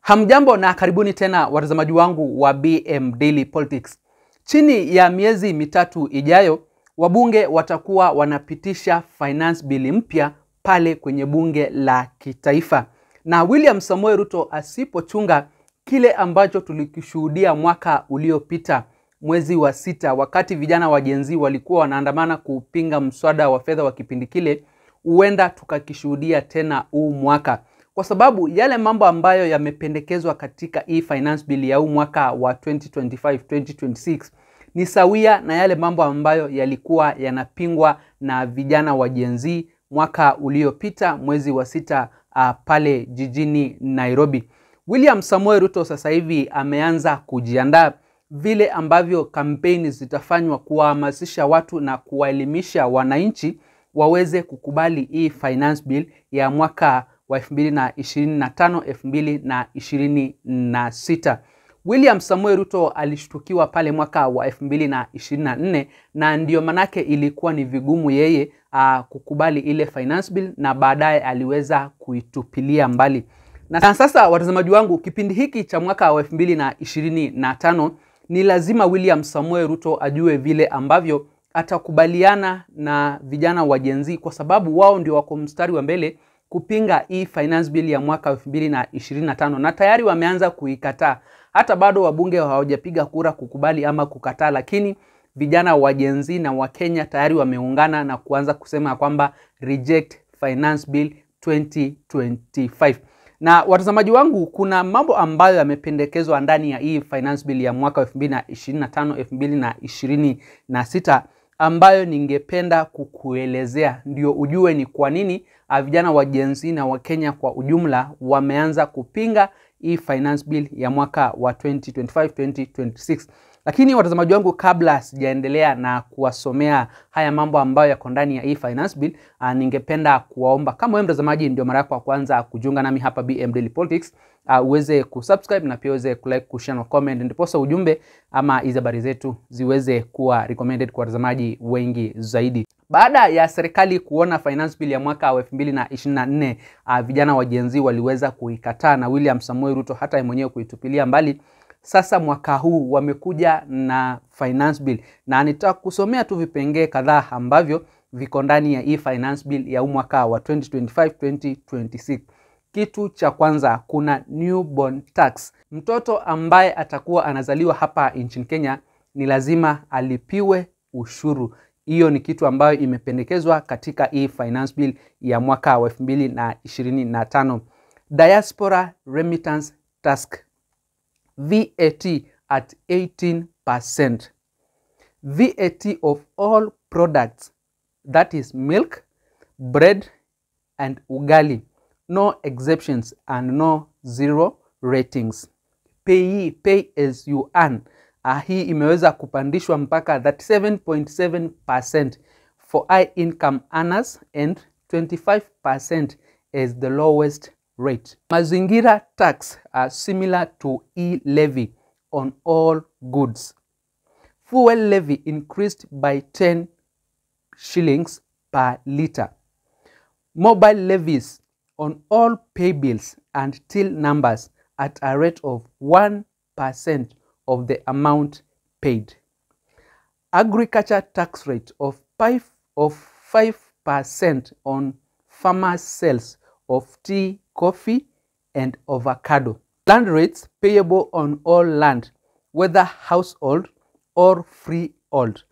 Hamjambo na karibuni tena watazamaji wangu wa BM Daily Politics. Chini ya miezi mitatu ijayo, wabunge watakuwa wanapitisha finance bill mpya pale kwenye bunge la kitaifa. Na William Samoei Ruto asipochunga kile ambacho tulikishuhudia mwaka uliopita mwezi wa 6 wakati vijana wa Gen Z walikuwa wanaandamana kupinga mswada wa fedha wa kipindi kile, huenda tukakishuhudia tena huu mwaka. Kwa sababu yale mambo ambayo yamependekezwa katika hii finance bill ya huu mwaka wa 2025-2026 ni sawia na yale mambo ambayo yalikuwa yanapingwa na vijana wa Gen Z mwaka uliopita mwezi wa 6 pale jijini Nairobi. William Samoei Ruto sasa hivi ameanza kujiandaa vile ambavyo kampeni zitafanywa kuwahamasisha watu na kuwaelimisha wananchi waweze kukubali hii finance bill ya mwaka wa 2025-2026. William Samoei Ruto alishtukiwa pale mwaka wa 2024 na ndio manake ilikuwa ni vigumu yeye kukubali ile finance bill, na baadaye aliweza kuitupilia mbali. Na sasa watazamaji wangu, kipindi hiki cha mwaka wa 2025 ni lazima William Samoei Ruto ajue vile ambavyo atakubaliana na vijana wa Gen Z, kwa sababu wao ndio wako mstari wa mbele kupinga hii finance bill ya mwaka 2025 na tayari wameanza kuikataa. Hata bado wabunge hawajapiga kura kukubali ama kukataa, lakini vijana wa Gen Z na wa Kenya tayari wameungana na kuanza kusema kwamba reject finance bill 2025. Na watazamaji wangu, kuna mambo ambayo yamependekezwa ndani ya hii finance bill ya mwaka 2025-2026 ambayo ningependa kukuelezea ndio ujue ni kwa nini vijana wa Gen Z na wa Kenya kwa ujumla wameanza kupinga hii finance bill ya mwaka wa 2025-2026. Lakini watazamaji wangu, kabla sijaendelea na kuwasomea haya mambo ambayo yako ndani ya hii finance bill, ningependa kuwaomba kama wewe mtazamaji ndio mara yako ya kwanza kujiunga nami hapa BM Daily Politics, uweze kusubscribe na pia uweze kulike, kushare na comment, ndiposa ujumbe ama hizo habari zetu ziweze kuwa recommended kwa watazamaji wengi zaidi. Baada ya serikali kuona finance bill ya mwaka wa 2024 vijana wa Gen Z waliweza kuikataa na William Samoei Ruto hata mwenyewe kuitupilia mbali, sasa mwaka huu wamekuja na finance bill, na nitakusomea tu vipengee kadhaa ambavyo viko ndani ya hii finance bill ya mwaka wa 2025-2026. Kitu cha kwanza, kuna newborn tax. Mtoto ambaye atakuwa anazaliwa hapa nchini Kenya ni lazima alipiwe ushuru. Hiyo ni kitu ambayo imependekezwa katika hii finance bill ya mwaka wa 2025. Diaspora remittance tax, VAT at 18%. VAT of all products, that is milk, bread and ugali. No exceptions and no zero ratings. Pay as you earn. Hii imeweza kupandishwa mpaka 37.7% for high income earners and 25% as the lowest rate. Mazingira tax are similar to e-levy on all goods. Fuel levy increased by 10 shillings per liter. Mobile levies on all pay bills and till numbers at a rate of 1% of the amount paid. Agriculture tax rate of 5% on farmers' sales of tea, coffee and avocado. Land rates payable on all land, whether household or freehold.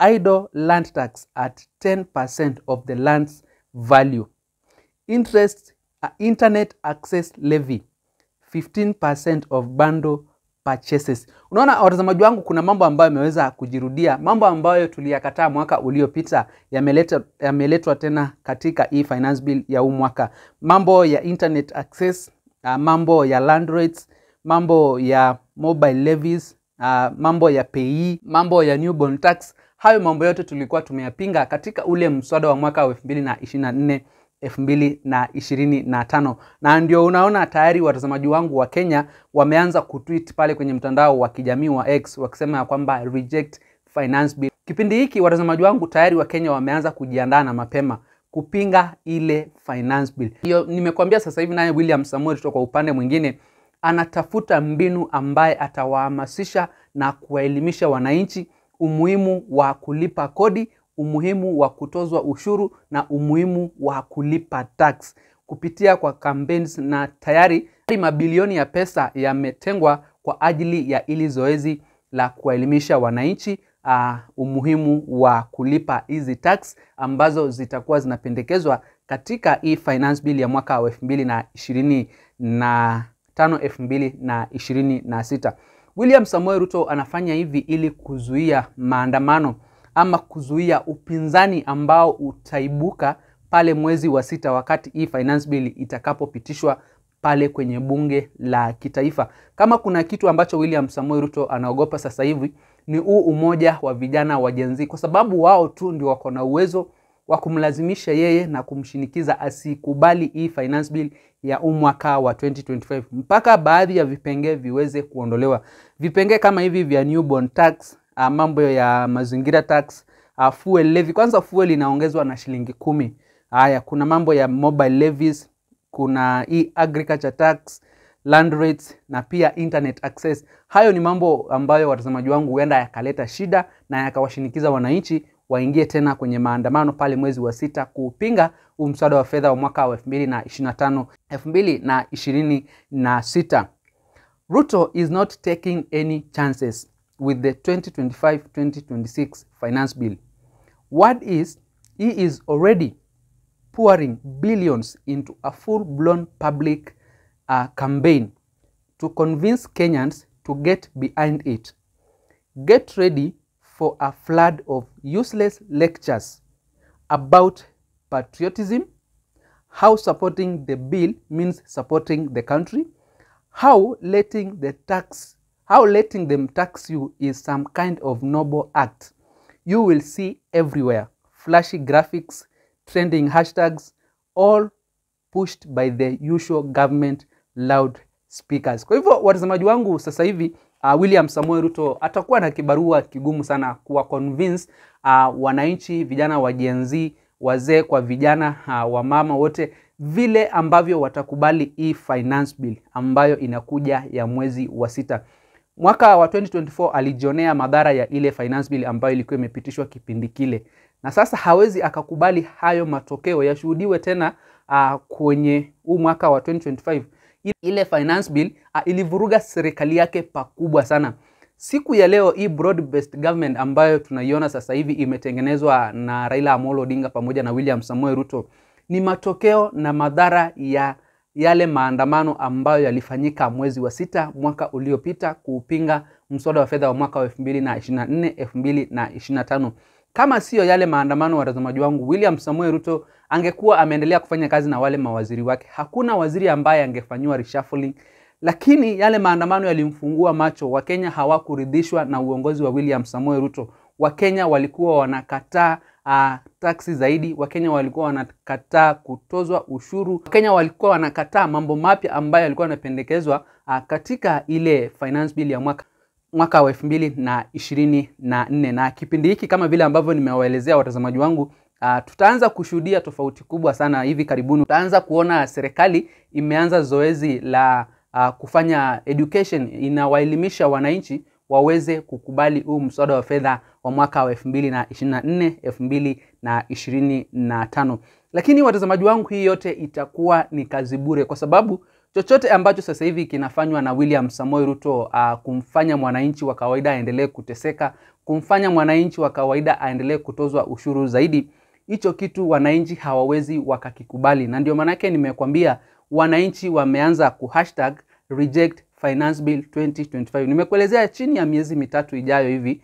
Idle land tax at 10% of the land's value. Internet access levy 15% of bundle purchases. Unaona watazamaji wangu, kuna mambo ambayo yameweza kujirudia, mambo ambayo tuliyakataa mwaka uliopita yameletwa tena katika hii finance bill ya huu mwaka. Mambo ya internet access, mambo ya land rates, mambo ya mobile levies, mambo ya pay, mambo ya newborn tax. Hayo mambo yote tulikuwa tumeyapinga katika ule mswada wa mwaka wa 2024-2025. Na ndio unaona tayari watazamaji wangu wa Kenya wameanza kutweet pale kwenye mtandao wa kijamii wa X wakisema kwamba reject finance bill. Kipindi hiki watazamaji wangu tayari wa Kenya wameanza kujiandaa na mapema kupinga ile finance bill. Hiyo nimekuambia sasa hivi, naye William Samoei Ruto kwa upande mwingine anatafuta mbinu ambaye atawahamasisha na kuwaelimisha wananchi umuhimu wa kulipa kodi, umuhimu wa kutozwa ushuru na umuhimu wa kulipa tax kupitia kwa campaigns, na tayari mabilioni ya pesa yametengwa kwa ajili ya ili zoezi la kuwaelimisha wananchi umuhimu wa kulipa hizi tax ambazo zitakuwa zinapendekezwa katika hii finance bill ya mwaka wa 2025 2026. William Samoei Ruto anafanya hivi ili kuzuia maandamano ama kuzuia upinzani ambao utaibuka pale mwezi wa 6 wakati hii finance bill itakapopitishwa pale kwenye bunge la kitaifa. Kama kuna kitu ambacho William Samoei Ruto anaogopa sasa hivi ni umoja wa vijana wa Gen Z, kwa sababu wao tu ndio wako na uwezo wa kumlazimisha yeye na kumshinikiza asikubali hii finance bill ya mwaka wa 2025 mpaka baadhi ya vipengee viweze kuondolewa. Vipengee kama hivi vya newborn tax, mambo ya mazingira tax, fuel levy. Kwanza fuel inaongezwa na shilingi 10. Haya, kuna mambo ya mobile levies, kuna agriculture tax, land rates na pia internet access. Hayo ni mambo ambayo watazamaji wangu huenda yakaleta shida na yakawashinikiza wananchi waingie tena kwenye maandamano pale mwezi wa 6 kupinga mswada wa fedha wa mwaka wa 2025 2026. Ruto is not taking any chances with the 2025-2026 finance bill. What is, he is already pouring billions into a full-blown public campaign to convince Kenyans to get behind it. Get ready for a flood of useless lectures about patriotism, how supporting the bill means supporting the country, how letting them tax you is some kind of noble act. You will see everywhere flashy graphics, trending hashtags, all pushed by the usual government loud speakers. Kwa hivyo watazamaji wangu, sasa hivi William Samoei Ruto atakuwa na kibarua kigumu sana kuwa convince wananchi, vijana wa Gen Z, wazee kwa vijana, wamama wote, vile ambavyo watakubali hii finance bill ambayo inakuja ya mwezi wa 6. Mwaka wa 2024 alijionea madhara ya ile finance bill ambayo ilikuwa imepitishwa kipindi kile, na sasa hawezi akakubali hayo matokeo yashuhudiwe tena kwenye mwaka wa 2025. Ile finance bill ilivuruga serikali yake pakubwa sana. Siku ya leo hii broad based government ambayo tunaiona sasa hivi imetengenezwa na Raila Amolo Odinga pamoja na William Samoei Ruto ni matokeo na madhara ya yale maandamano ambayo yalifanyika mwezi wa 6 mwaka uliopita kupinga mswada wa fedha wa mwaka wa 2024-2025. Kama sio yale maandamano, watazamaji wangu, William Samoei Ruto angekuwa ameendelea kufanya kazi na wale mawaziri wake. Hakuna waziri ambaye angefanywa reshuffling. Lakini yale maandamano yalimfungua macho. Wakenya hawakuridhishwa na uongozi wa William Samoei Ruto. Wakenya walikuwa wanakataa taksi zaidi. Wakenya walikuwa wanakataa kutozwa ushuru. Wakenya walikuwa wanakataa mambo mapya ambayo yalikuwa yanapendekezwa katika ile finance bill ya mwaka wa 2024. Na kipindi hiki, kama vile ambavyo nimewaelezea watazamaji wangu, tutaanza kushuhudia tofauti kubwa sana hivi karibuni. Tutaanza kuona serikali imeanza zoezi la kufanya education, inawaelimisha wananchi waweze kukubali mswada wa fedha wa mwaka wa 2024-2025. Lakini watazamaji wangu, hii yote itakuwa ni kazi bure, kwa sababu chochote ambacho sasa hivi kinafanywa na William Samoei Ruto kumfanya mwananchi wa kawaida aendelee kuteseka, kumfanya mwananchi wa kawaida aendelee kutozwa ushuru zaidi, hicho kitu wananchi hawawezi wakakikubali. Na ndio maana yake nimekwambia wananchi wameanza #reject finance bill 2025. Nimekuelezea chini ya miezi 3 ijayo hivi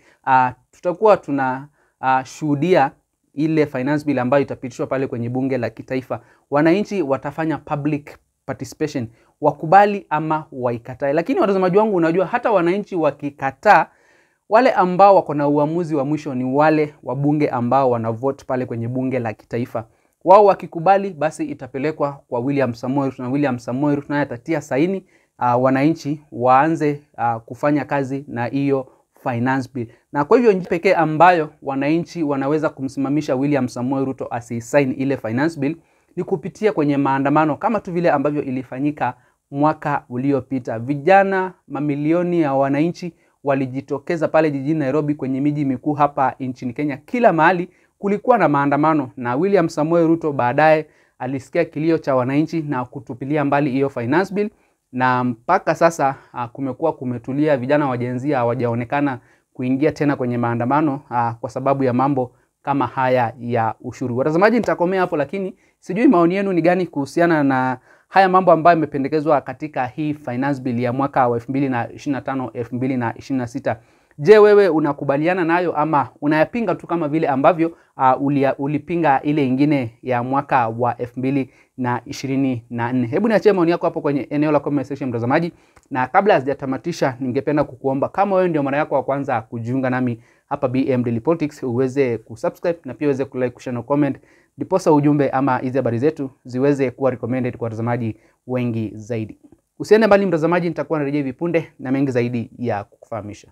tutakuwa tunashuhudia ile finance bill ambayo itapitishwa pale kwenye bunge la kitaifa. Wananchi watafanya public participation, wakubali ama waikatae. Lakini watazamaji wangu, unajua hata wananchi wakikataa, wale ambao wako na uamuzi wa mwisho ni wale wabunge ambao wanavote pale kwenye bunge la kitaifa. Wao wakikubali, basi itapelekwa kwa William Samoei Ruto, na William Samoei Ruto naye atatia saini, wananchi waanze kufanya kazi na hiyo finance bill. Na kwa hivyo njia pekee ambayo wananchi wanaweza kumsimamisha William Samoei Ruto asisign ile finance bill ni kupitia kwenye maandamano, kama tu vile ambavyo ilifanyika mwaka uliopita. Vijana mamilioni ya wananchi walijitokeza pale jijini Nairobi kwenye miji mikuu hapa nchini Kenya. Kila mahali kulikuwa na maandamano, na William Samoei Ruto baadaye alisikia kilio cha wananchi na kutupilia mbali hiyo finance bill, na mpaka sasa kumekuwa kumetulia. Vijana wa Gen Z hawajaonekana kuingia tena kwenye maandamano kwa sababu ya mambo kama haya ya ushuru. Watazamaji, nitakomea hapo, lakini sijui maoni yenu ni gani kuhusiana na haya mambo ambayo yamependekezwa katika hii finance bill ya mwaka wa 2025 2026. Je, wewe unakubaliana nayo ama unayapinga tu kama vile ambavyo ulipinga ile ingine ya mwaka wa 2024? Hebu niachie maoni yako hapo kwenye eneo la comment section mtazamaji. Na kabla sijatamatisha, ningependa kukuomba kama wewe ndio mara yako ya kwanza kujiunga nami hapa BM Daily Politics, uweze kusubscribe na pia uweze kulike, kushare na comment, ndiposa ujumbe ama hizi habari zetu ziweze kuwa recommended kwa watazamaji wengi zaidi. Usiende mbali mtazamaji, nitakuwa narejea hivi punde na mengi zaidi ya kukufahamisha.